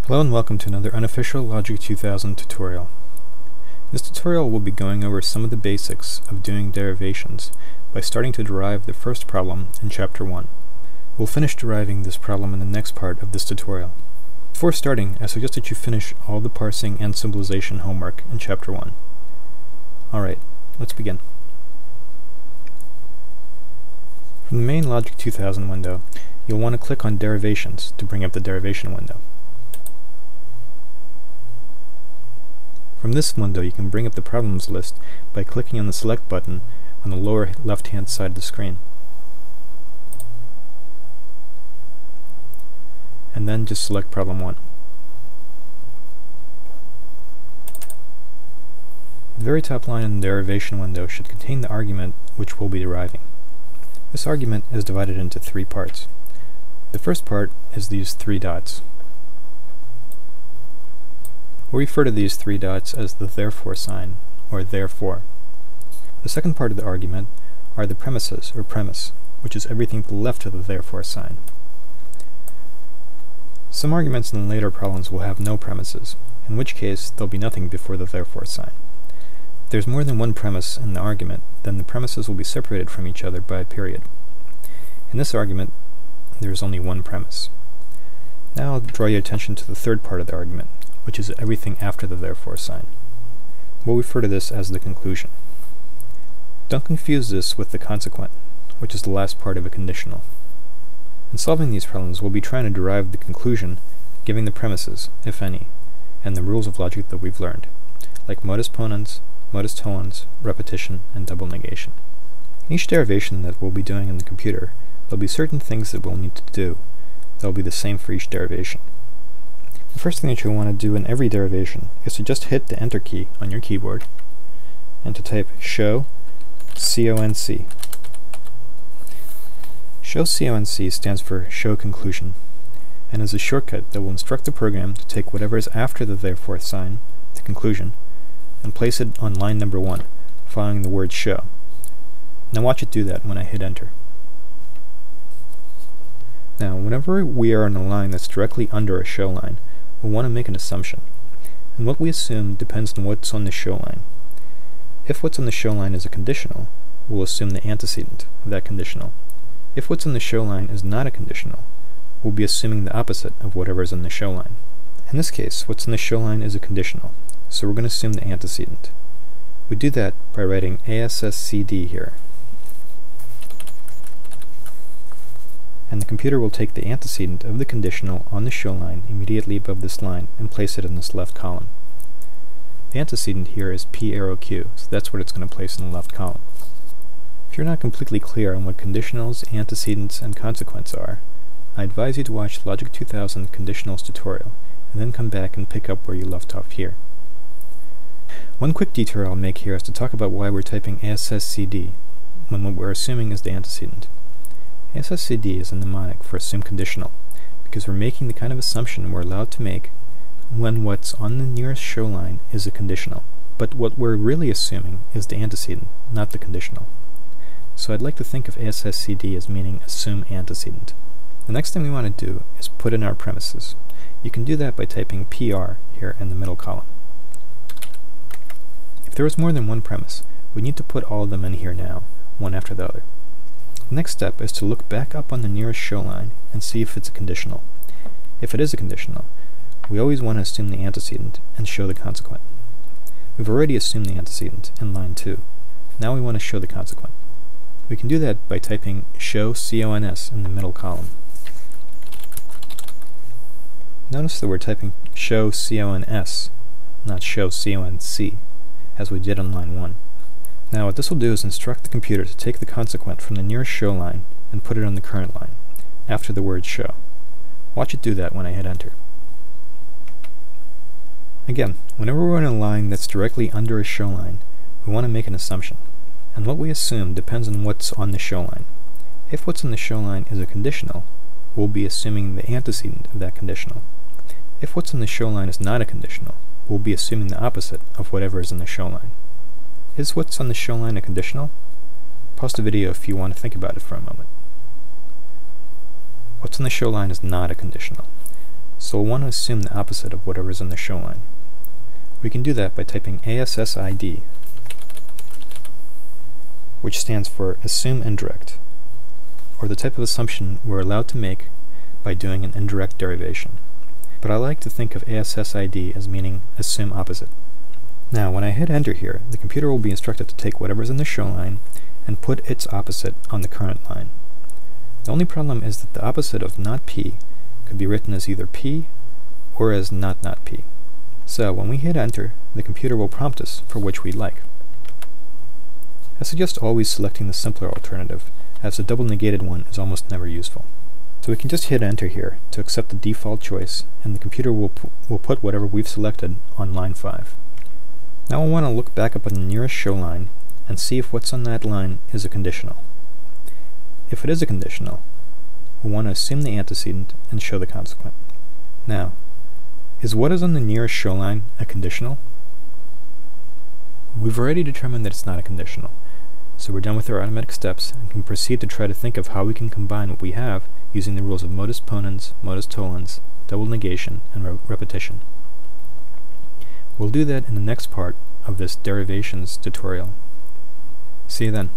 Hello and welcome to another unofficial Logic 2000 tutorial. In this tutorial we'll be going over some of the basics of doing derivations by starting to derive the first problem in Chapter 1. We'll finish deriving this problem in the next part of this tutorial. Before starting, I suggest that you finish all the parsing and symbolization homework in Chapter 1. Alright, let's begin. From the main Logic 2000 window, you'll want to click on Derivations to bring up the derivation window. From this window you can bring up the problems list by clicking on the select button on the lower left hand side of the screen. And then just select problem 1. The very top line in the derivation window should contain the argument which we'll be deriving. This argument is divided into 3 parts. The first part is these 3 dots. We'll refer to these 3 dots as the therefore sign, or therefore. The second part of the argument are the premises, or premise, which is everything to the left of the therefore sign. Some arguments in the later problems will have no premises, in which case there'll be nothing before the therefore sign. If there's more than one premise in the argument, then the premises will be separated from each other by a period. In this argument, there's only one premise. Now I'll draw your attention to the third part of the argument, which is everything after the therefore sign. We'll refer to this as the conclusion. Don't confuse this with the consequent, which is the last part of a conditional. In solving these problems, we'll be trying to derive the conclusion, giving the premises, if any, and the rules of logic that we've learned, like modus ponens, modus tollens, repetition, and double negation. In each derivation that we'll be doing in the computer, there'll be certain things that we'll need to do. They'll be the same for each derivation. The first thing that you'll want to do in every derivation is to just hit the Enter key on your keyboard and to type show CONC. Show CONC stands for show conclusion, and is a shortcut that will instruct the program to take whatever is after the therefore sign, the conclusion, and place it on line number 1, following the word show. Now watch it do that when I hit Enter. Now, whenever we are in a line that's directly under a show line, we'll want to make an assumption, and what we assume depends on what's on the show line. If what's on the show line is a conditional, we'll assume the antecedent of that conditional. If what's on the show line is not a conditional, we'll be assuming the opposite of whatever is on the show line. In this case, what's on the show line is a conditional, so we're going to assume the antecedent. We do that by writing ASSCD here. And the computer will take the antecedent of the conditional on the show line immediately above this line and place it in this left column. The antecedent here is P arrow Q, so that's what it's going to place in the left column. If you're not completely clear on what conditionals, antecedents, and consequents are, I advise you to watch Logic 2000 conditionals tutorial, and then come back and pick up where you left off here. One quick detour I'll make here is to talk about why we're typing ASSCD when what we're assuming is the antecedent. ASSCD is a mnemonic for assume conditional, because we're making the kind of assumption we're allowed to make when what's on the nearest show line is a conditional. But what we're really assuming is the antecedent, not the conditional. So I'd like to think of ASSCD as meaning assume antecedent. The next thing we want to do is put in our premises. You can do that by typing PR here in the middle column. If there is more than one premise, we need to put all of them in here now, one after the other. The next step is to look back up on the nearest show line and see if it's a conditional. If it is a conditional, we always want to assume the antecedent and show the consequent. We've already assumed the antecedent in line 2. Now we want to show the consequent. We can do that by typing show CONS in the middle column. Notice that we're typing show CONS, not show CONC, as we did on line 1. Now what this will do is instruct the computer to take the consequent from the nearest show line and put it on the current line, after the word show. Watch it do that when I hit Enter. Again, whenever we're in a line that's directly under a show line, we want to make an assumption, and what we assume depends on what's on the show line. If what's on the show line is a conditional, we'll be assuming the antecedent of that conditional. If what's on the show line is not a conditional, we'll be assuming the opposite of whatever is on the show line. Is what's on the show line a conditional? Pause the video if you want to think about it for a moment. What's on the show line is not a conditional. so we'll want to assume the opposite of whatever is in the show line. We can do that by typing ASSID, which stands for assume indirect, or the type of assumption we're allowed to make by doing an indirect derivation. But I like to think of ASSID as meaning assume opposite. Now, when I hit enter here, the computer will be instructed to take whatever's in the show line and put its opposite on the current line. The only problem is that the opposite of not P could be written as either P or as not P. So when we hit enter, the computer will prompt us for which we'd like. I suggest always selecting the simpler alternative, as the double negated one is almost never useful. So we can just hit enter here to accept the default choice, and the computer will put whatever we've selected on line 5. Now we'll want to look back up on the nearest show line and see if what's on that line is a conditional. If it is a conditional, we'll want to assume the antecedent and show the consequent. Now, is what is on the nearest show line a conditional? We've already determined that it's not a conditional, so we're done with our automatic steps and can proceed to try to think of how we can combine what we have using the rules of modus ponens, modus tollens, double negation, and repetition. We'll do that in the next part of this derivations tutorial. See you then.